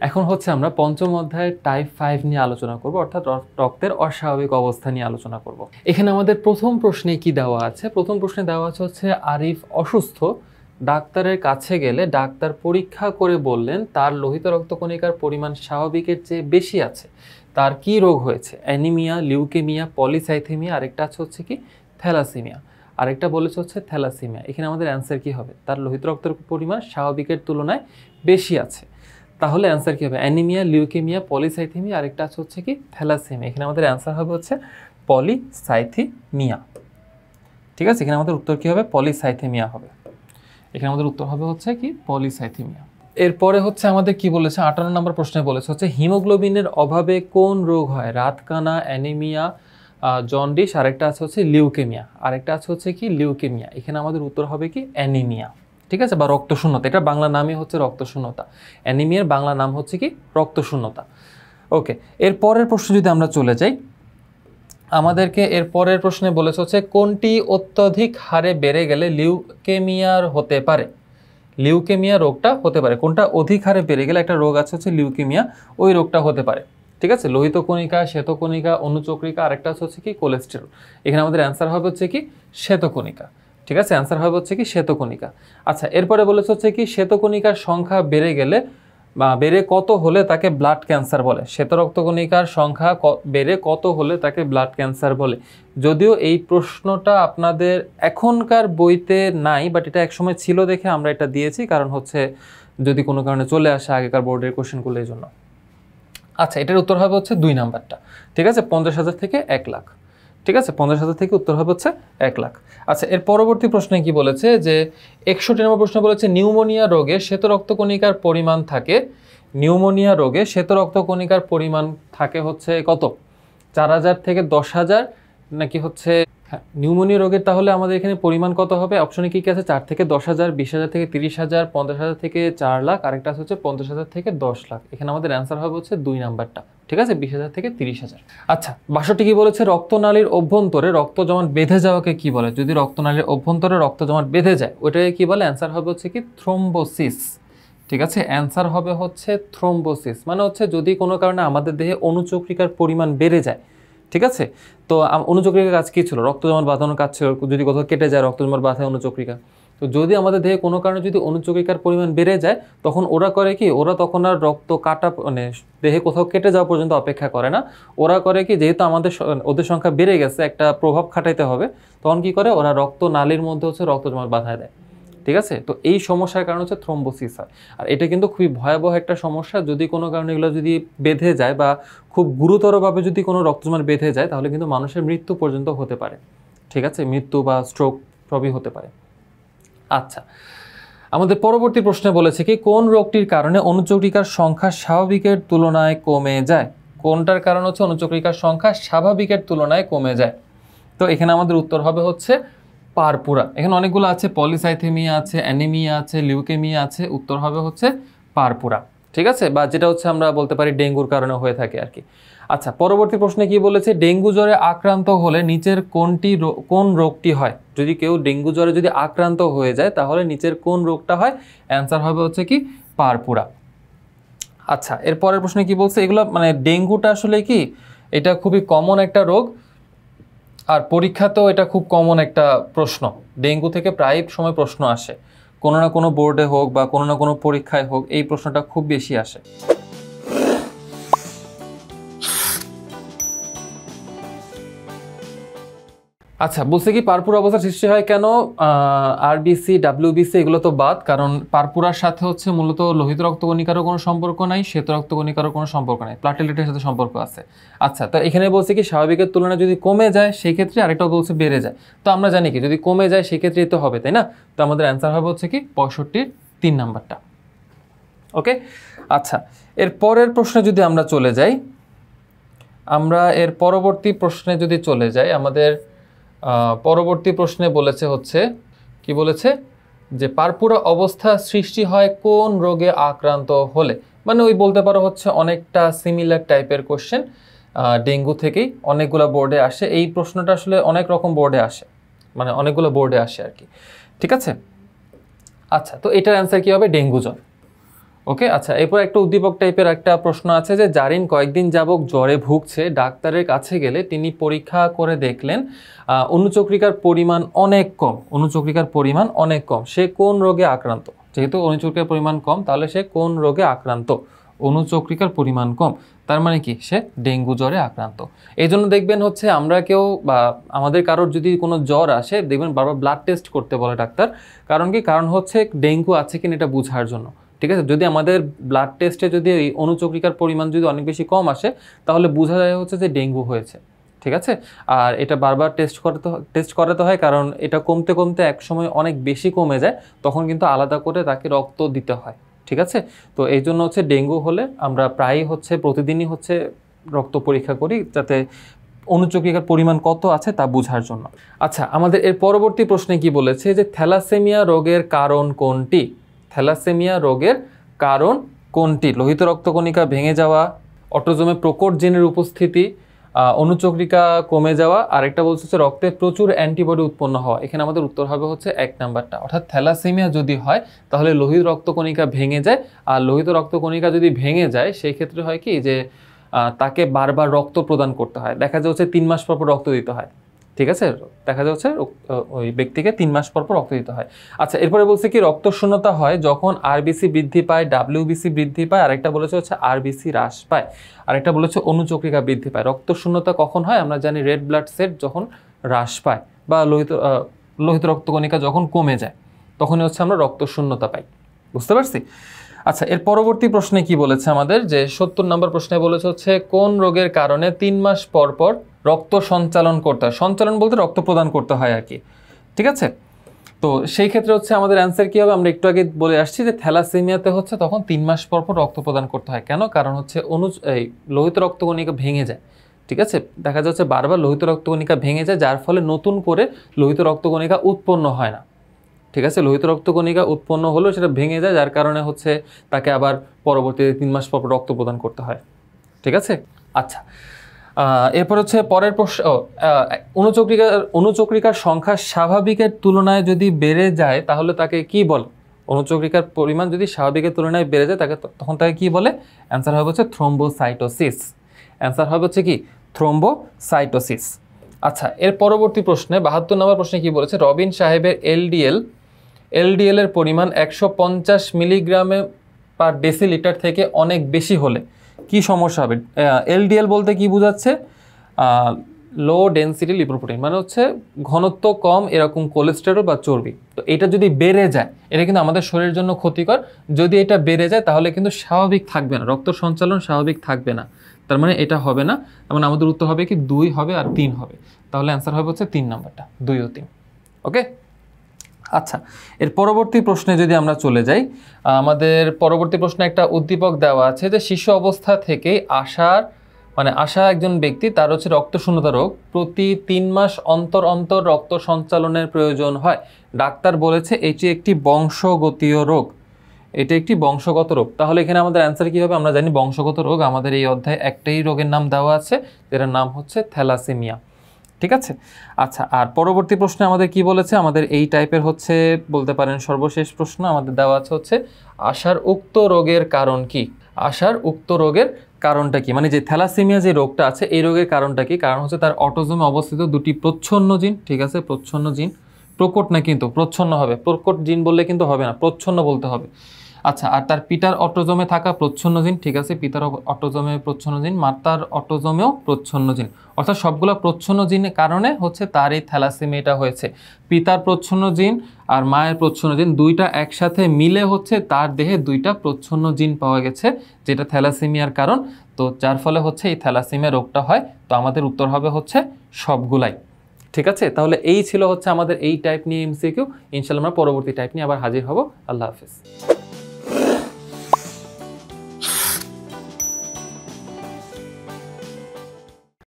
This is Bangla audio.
এখন হচ্ছে আমরা পঞ্চম অধ্যায়ের টাইপ 5 নিয়ে আলোচনা করব, অর্থাৎ রক্তের অস্বাভাবিক অবস্থা নিয়ে আলোচনা করব। এখানে আমাদের প্রথম প্রশ্নে কি দেওয়া আছে? প্রথম প্রশ্নে দেওয়া আছে হচ্ছে আরিফ অসুস্থ, ডাক্তারের কাছে গেলে ডাক্তার পরীক্ষা করে বললেন তার লোহিত রক্তকণিকার পরিমাণ স্বাভাবিকের চেয়ে বেশি আছে। তার কি রোগ হয়েছে? অ্যানিমিয়া, লিউকেমিয়া, পলিসাইথেমিয়া, আরেকটা আছে হচ্ছে কি থ্যালাসেমিয়া, আরেকটা বলেছে হচ্ছে থ্যালাসেমিয়া। এখানে আমাদের অ্যান্সার কি হবে? তার লোহিত রক্তের পরিমাণ স্বাভাবিকের তুলনায় বেশি আছে। তাহলে অ্যান্সার কী হবে? অ্যানিমিয়া, লিউকেমিয়া, পলিসাইথেমিয়া, আরেকটা আছে হচ্ছে কি থ্যালাসেমিয়া। এখানে আমাদের অ্যান্সার হবে হচ্ছে পলিসাইথেমিয়া। ঠিক আছে, এখানে আমাদের উত্তর কী হবে? পলিসাইথেমিয়া হবে। এখানে আমাদের উত্তর হবে হচ্ছে কি পলিসাইথেমিয়া। এরপরে হচ্ছে আমাদের কি বলেছে 58 নম্বর প্রশ্নে বলেছে হচ্ছে হিমোগ্লোবিনের অভাবে কোন রোগ হয়? রাতকানা, অ্যানিমিয়া, জন্ডিস, আরেকটা আছে হচ্ছে লিউকেমিয়া, আরেকটা আছে হচ্ছে কি লিউকেমিয়া। এখানে আমাদের উত্তর হবে কি অ্যানিমিয়া। ঠিক আছে, বা রক্তশূন্যতা। এটা বাংলা নামই হচ্ছে রক্তশূন্যতা। অ্যানিমিয়ার বাংলা নাম হচ্ছে কি রক্তশূন্যতা। ওকে, এর পরের প্রশ্ন যদি আমরা চলে যাই, আমাদেরকে এর পরের প্রশ্নে বলেছে হচ্ছে কোনটি অত্যধিক হারে বেড়ে গেলে লিউকেমিয়ার হতে পারে? লিউকেমিয়া রোগটা হতে পারে কোনটা? অধিক হারে বেড়ে গেলে একটা রোগ আছে হচ্ছে লিউকেমিয়া, ওই রোগটা হতে পারে। ঠিক আছে, লোহিত কণিকা, শ্বেতকণিকা, অনুচক্রিকা, আরেকটা হচ্ছে কি কোলেস্টেরল। এখানে আমাদের অ্যান্সার হবে হচ্ছে কি শ্বেতকণিকা। ঠিক আছে, অ্যান্সার হবে হচ্ছে কি শ্বেতকণিকা। আচ্ছা, এরপরে বলেছে হচ্ছে কি শ্বেতকণিকার সংখ্যা বেড়ে গেলে বা বেড়ে কত হলে তাকে ব্লাড ক্যান্সার বলে? শ্বেত রক্তকণিকার সংখ্যা বেড়ে কত হলে তাকে ব্লাড ক্যান্সার বলে? যদিও এই প্রশ্নটা আপনাদের এখনকার বইতে নাই, বাট এটা একসময় ছিল দেখে আমরা এটা দিয়েছি, কারণ হচ্ছে যদি কোনো কারণে চলে আসে আগেকার বোর্ডের কোশ্চেনগুলো, এই জন্য। আচ্ছা, এটার উত্তর হবে হচ্ছে 2 নাম্বারটা। ঠিক আছে, 50,000 থেকে 1 লাখ। ঠিক আছে, 50,000 থেকে উত্তর হবে হচ্ছে 1 লাখ। আচ্ছা, এর পরবর্তী প্রশ্নে কি বলেছে যে 61 নম্বর প্রশ্ন বলেছে নিউমোনিয়া রোগে শ্বেত রক্তকণিকার পরিমাণ থাকে, নিউমোনিয়া রোগে শ্বেত রক্তকণিকার পরিমাণ থাকে হচ্ছে কত? 4,000 থেকে 10,000 নাকি হচ্ছে? হ্যাঁ, নিউমোনিয়া রোগের তাহলে আমাদের এখানে পরিমাণ কত হবে? অপশনে কি কি আছে? 4 থেকে 10,000, 20,000 থেকে 30,000, 50,000 থেকে 4 লাখ, আরেকটা হচ্ছে 50,000 থেকে 10 লাখ। এখানে আমাদের অ্যান্সার হবে হচ্ছে 2 নাম্বারটা। ঠিক আছে, 20,000 থেকে 30,000। আচ্ছা, 62 কি বলেছে? রক্তনালীর অভ্যন্তরে রক্ত জমাট বেঁধে যাওয়াকে কি বলে? যদি রক্তনালীর অভ্যন্তরে রক্ত জমাট বেঁধে যায় ওটাকে কি বলে? অ্যান্সার হবে হচ্ছে কি থ্রোম্বোসিস। ঠিক আছে, অ্যান্সার হবে হচ্ছে থ্রোম্বোসিস। মানে হচ্ছে যদি কোনো কারণে আমাদের দেহে অনুচক্রিকার পরিমাণ বেড়ে যায়, ঠিক আছে, তো অনুচক্রিকার কাজ কী ছিল? রক্ত জমাট বাঁধানোর কাজ ছিল। যদি কোথাও কেটে যায় রক্ত জমাট বাঁধায় অনুচক্রিকা। তো যদি আমাদের দেহে কোনো কারণে যদি অনুচক্রিকার পরিমাণ বেড়ে যায়, তখন ওরা করে কি? ওরা তখন আর রক্ত কাটা মানে দেহে কোথাও কেটে যাওয়া পর্যন্ত অপেক্ষা করে না। ওরা করে কি? যেহেতু ওদের সংখ্যা বেড়ে গেছে, একটা প্রভাব খাটাইতে হবে, তখন কি করে? ওরা রক্ত নালীর মধ্যে হচ্ছে রক্ত জমাট বাঁধায় দেয়। ঠিক আছে, তো এই সমস্যার কারণ হচ্ছে থ্রোম্বোসিস হয়। আর এটা কিন্তু খুবই ভয়াবহ একটা সমস্যা। যদি কোনো কারণে এগুলো যদি বেঁধে যায় বা খুব গুরুতরভাবে যদি কোনো রক্তজমাট বেঁধে যায়, তাহলে কিন্তু মানুষের মৃত্যু পর্যন্ত হতে পারে। ঠিক আছে, মৃত্যু বা স্ট্রোক সবই হতে পারে। আচ্ছা, আমাদের পরবর্তী প্রশ্নে বলেছে কি কোন রোগটির কারণে অনুচক্রিকার সংখ্যা স্বাভাবিকের তুলনায় কমে যায়? কোনটার কারণ হচ্ছে অনুচক্রিকার সংখ্যা স্বাভাবিকের তুলনায় কমে যায়? তো এখানে আমাদের উত্তর হবে হচ্ছে পারপুরা। এখানে অনেকগুলো আছে, পলিসাইথেমিয়া আছে, অ্যানিমিয়া আছে, লিউকেমিয়া আছে। উত্তর হবে হচ্ছে পারপুরা। ঠিক আছে, বা যেটা হচ্ছে আমরা বলতে পারি ডেঙ্গুর কারণে হয়ে থাকে আর কি। আচ্ছা, পরবর্তী প্রশ্নে কি বলেছে? ডেঙ্গু জ্বরে আক্রান্ত হলে নিচের কোন রোগটি হয়? যদি কেউ ডেঙ্গু জ্বরে যদি আক্রান্ত হয়ে যায়, তাহলে নিচের কোন রোগটা হয়? অ্যান্সার হবে হচ্ছে কি পারপুরা। আচ্ছা, এর পরের প্রশ্নে কি বলছে? এগুলো মানে ডেঙ্গুটা আসলে কি, এটা খুবই কমন একটা রোগ, আর পরীক্ষাতেও এটা খুব কমন একটা প্রশ্ন। ডেঙ্গু থেকে প্রায় সময় প্রশ্ন আসে, কোনো না কোনো বোর্ডে হোক বা কোনো না কোনো পরীক্ষায় হোক, এই প্রশ্নটা খুব বেশি আসে। আচ্ছা, বলছে কি পারপুরা অবস্থার সৃষ্টি হয় কেন? আরবিসি, ডাব্লিউবিসি এগুলো তো বাদ, কারণ পারপুরার সাথে হচ্ছে মূলত লোহিত রক্তকণিকারও কোনো সম্পর্ক নাই, শ্বেত রক্তকণিকারও কোনো সম্পর্ক নাই, প্লাটেলেটের সাথে সম্পর্ক আছে। আচ্ছা, তো এখানে বলছে কি স্বাভাবিকের তুলনায় যদি কমে যায় সেই ক্ষেত্রে, আরেকটাও বলছে বেড়ে যায়। তো আমরা জানি কি যদি কমে যায় সেক্ষেত্রেই তো হবে, তাই না? তো আমাদের অ্যান্সার হবে হচ্ছে কি 65-র 3 নাম্বারটা। ওকে, আচ্ছা, এর পরের প্রশ্নে যদি আমরা চলে যাই, আমাদের পরবর্তী প্রশ্নে বলেছে হচ্ছে কি বলেছে যে পারপুরা অবস্থা সৃষ্টি হয় কোন রোগে আক্রান্ত হলে? মানে ওই বলতে পারো হচ্ছে অনেকটা সিমিলার টাইপের কোশ্চেন, ডেঙ্গু থেকেই অনেকগুলো বোর্ডে আসে। এই প্রশ্নটা আসলে অনেক রকম বোর্ডে আসে, মানে অনেকগুলো বোর্ডে আসে আর কি। ঠিক আছে, আচ্ছা, তো এটার অ্যান্সার কি হবে? ডেঙ্গু জ্বর। ওকে, আচ্ছা এরপর একটা উদ্দীপক টাইপের একটা প্রশ্ন আছে যে জারিন কয়েকদিন যাবত জ্বরে ভুগছে, ডাক্তারের কাছে গেলে তিনি পরীক্ষা করে দেখলেন অনুচক্রিকার পরিমাণ অনেক কম, অনুচক্রিকার পরিমাণ অনেক কম, সে কোন রোগে আক্রান্ত? যেহেতু অনুচক্রিকার পরিমাণ কম তাহলে সে কোন রোগে আক্রান্ত? অনুচক্রিকার পরিমাণ কম তার মানে কি, সে ডেঙ্গু জ্বরে আক্রান্ত। এই জন্য দেখবেন হচ্ছে আমরা কেউ বা আমাদের কারোর যদি কোনো জ্বর আসে দেখবেন বারবার ব্লাড টেস্ট করতে বলে ডাক্তার। কারণ কি, কারণ হচ্ছে ডেঙ্গু আছে কিনা এটা বোঝার জন্য। ঠিক আছে, যদি আমাদের ব্লাড টেস্টে যদি এই অনুচক্রিকার পরিমাণ যদি অনেক বেশি কম আসে তাহলে বোঝা যায় হচ্ছে যে ডেঙ্গু হয়েছে। ঠিক আছে, আর এটা বারবার টেস্ট করাতে হয়, কারণ এটা কমতে কমতে এক সময় অনেক বেশি কমে যায়, তখন কিন্তু আলাদা করে তাকে রক্ত দিতে হয়। ঠিক আছে, তো এই জন্য হচ্ছে ডেঙ্গু হলে আমরা প্রায়ই হচ্ছে প্রতিদিনই হচ্ছে রক্ত পরীক্ষা করি, যাতে অনুচক্রিকার পরিমাণ কত আছে তা বোঝার জন্য। আচ্ছা, আমাদের এর পরবর্তী প্রশ্নে কি বলেছে যে থ্যালাসেমিয়া রোগের কারণ কোনটি? থ্যালাসেমিয়া রোগের কারণ কোনটি? লোহিত রক্তকণিকা ভেঙে যাওয়া, অটোজোমে প্রকট জিনের উপস্থিতি, অনুচক্রিকা কমে যাওয়া, আরেকটা বলছে হচ্ছে রক্তে প্রচুর অ্যান্টিবডি উৎপন্ন হওয়া। এখানে আমাদের উত্তর হবে হচ্ছে 1 নাম্বারটা, অর্থাৎ থ্যালাসেমিয়া যদি হয় তাহলে লোহিত রক্তকণিকা ভেঙে যায়, আর লোহিত রক্তকণিকা যদি ভেঙে যায় সেই ক্ষেত্রে হয় কি যে তাকে বারবার রক্ত প্রদান করতে হয়, দেখা যাচ্ছে 3 মাস পর পর রক্ত দিতে হয়। ঠিক আছে, দেখা যাচ্ছে ওই ব্যক্তিকে 3 মাস পর পর রক্ত দিতে হয়। আচ্ছা, এরপরে বলছে কি রক্তশূন্যতা হয় যখন আরবিসি বৃদ্ধি পায়, ডাব্লিউবিসি বৃদ্ধি পায়, আরেকটা বলেছে হচ্ছে আরবিসি হ্রাস পায়, আরেকটা বলেছে অনুচক্রিকা বৃদ্ধি পায়। রক্তশূন্যতা কখন হয়? আমরা জানি রেড ব্লাড সেল যখন হ্রাস পায় বা লোহিত রক্তকণিকা যখন কমে যায় তখনই হচ্ছে আমরা রক্তশূন্যতা পাই। বুঝতে পারছি? আচ্ছা, এর পরবর্তী প্রশ্নে কি বলেছে আমাদের, যে 70 নম্বর প্রশ্নে বলেছে হচ্ছে কোন রোগের কারণে 3 মাস পর পর রক্ত সঞ্চালন করতে হয়? সঞ্চালন বলতে রক্ত প্রদান করতে হয় আর কি। ঠিক আছে, তো সেই ক্ষেত্রে হচ্ছে আমাদের অ্যান্সার কী হবে? আমরা একটু আগে বলে আসছি যে থ্যালাসেমিয়াতে হচ্ছে তখন 3 মাস পর পর রক্ত প্রদান করতে হয়। কেন? কারণ হচ্ছে এই লোহিত রক্তকণিকা ভেঙে যায়। ঠিক আছে, দেখা যাচ্ছে বারবার লোহিত রক্তকণিকা ভেঙে যায়, যার ফলে নতুন করে লোহিত রক্তকণিকা উৎপন্ন হয় না। ঠিক আছে, লোহিত রক্তকণিকা উৎপন্ন হলেও সেটা ভেঙে যায়, যার কারণে হচ্ছে তাকে আবার পরবর্তীতে 3 মাস পর রক্ত প্রদান করতে হয়। ঠিক আছে, আচ্ছা এরপর হচ্ছে পরের প্রশ্ন, অনুচক্রিকার সংখ্যা স্বাভাবিকের তুলনায় যদি বেড়ে যায় তাহলে তাকে কি বলে? অনুচক্রিকার পরিমাণ যদি স্বাভাবিকের তুলনায় বেড়ে যায় তখন তাকে কি বলে? অ্যান্সার হবে হচ্ছে থ্রোম্বোসাইটোসিস। অ্যান্সার হবে হচ্ছে কি? থ্রোম্বোসাইটোসিস। আচ্ছা, এর পরবর্তী প্রশ্নে 72 নম্বর প্রশ্নে কি বলেছে? রবিন সাহেবের এলডিএল এর পরিমাণ 150 মিলিগ্রামে পার ডেসিলিটার থেকে অনেক বেশি হলে কি সমস্যা হবে? এলডিএল বলতে কি বোঝাচ্ছে? লো ডেন্সিটি লিপোপ্রোটিন, মানে হচ্ছে ঘনত্ব কম এরকম কোলেস্টেরল বা চর্বি। তো এটা যদি বেড়ে যায় এটা কিন্তু আমাদের শরীরের জন্য ক্ষতিকর। যদি এটা বেড়ে যায় তাহলে কিন্তু স্বাভাবিক থাকবে না, রক্ত সঞ্চালন স্বাভাবিক থাকবে না, তার মানে এটা হবে না। তার মানে আমাদের উত্তর হবে কি 2 হবে আর 3 হবে। তাহলে অ্যান্সার হবে হচ্ছে 3 নাম্বারটা, 2 ও 3। ওকে, আচ্ছা এর পরবর্তী প্রশ্নে যদি আমরা চলে যাই, আমাদের পরবর্তী প্রশ্নে একটা উদ্দীপক দেওয়া আছে যে শিশু অবস্থা থেকেই আসা একজন ব্যক্তি, তার হচ্ছে রক্তশূন্যতা রোগ, প্রতি 3 মাস অন্তর অন্তর রক্ত সঞ্চালনের প্রয়োজন হয়। ডাক্তার বলেছে এটি একটি বংশগতীয় রোগ, এটা একটি বংশগত রোগ। তাহলে এখানে আমাদের অ্যান্সার কী হবে? আমরা জানি বংশগত রোগ, আমাদের এই অধ্যায়ে একটাই রোগের নাম দেওয়া আছে, যেটার নাম হচ্ছে থ্যালাসেমিয়া। ঠিক আছে, আচ্ছা আর পরবর্তী প্রশ্নে আমাদের কি বলেছে? আমাদের এই টাইপের হচ্ছে বলতে পারেন সর্বশেষ প্রশ্ন আমাদের দেওয়া আছে হচ্ছে আশার উক্ত রোগের কারণ কি? আশার উক্ত রোগের কারণটা কি? মানে যে থ্যালাসেমিয়া যে রোগটা আছে এই রোগের কারণটা কি? কারণ হচ্ছে তার অটোজোমে অবস্থিত 2টি প্রচ্ছন্ন জিন। ঠিক আছে, প্রচ্ছন্ন জিন, প্রকট না কিন্তু প্রচ্ছন্ন হবে, প্রকট জিন বললে কিন্তু হবে না, প্রচ্ছন্ন বলতে হবে। আচ্ছা, আর তার পিতার অটোজোমে থাকা প্রচ্ছন্ন জিন। ঠিক আছে, পিতার অটোজোমে প্রচ্ছন্ন জিন, মাতার অটোজোমেও প্রচ্ছন্ন জিন, অর্থাৎ সবগুলো প্রচ্ছন্ন জিনের কারণে হচ্ছে তার এই থ্যালাসেমিয়াটা হয়েছে। পিতার প্রচ্ছন্ন জিন আর মায়ের প্রচ্ছন্ন জিন দুইটা একসাথে মিলে হচ্ছে তার দেহে 2টা প্রচ্ছন্ন জিন পাওয়া গেছে, যেটা থ্যালাসেমিয়ার কারণ। তো যার ফলে হচ্ছে এই থ্যালাসেমিয়া রোগটা হয়। তো আমাদের উত্তর হবে হচ্ছে সবগুলাই। ঠিক আছে, তাহলে এই ছিল হচ্ছে আমাদের এই টাইপ নিয়ে এমসিকিউ। ইনশাআল্লাহ আমরা পরবর্তী টাইপ নিয়ে আবার হাজির হব। আল্লাহ হাফেজ।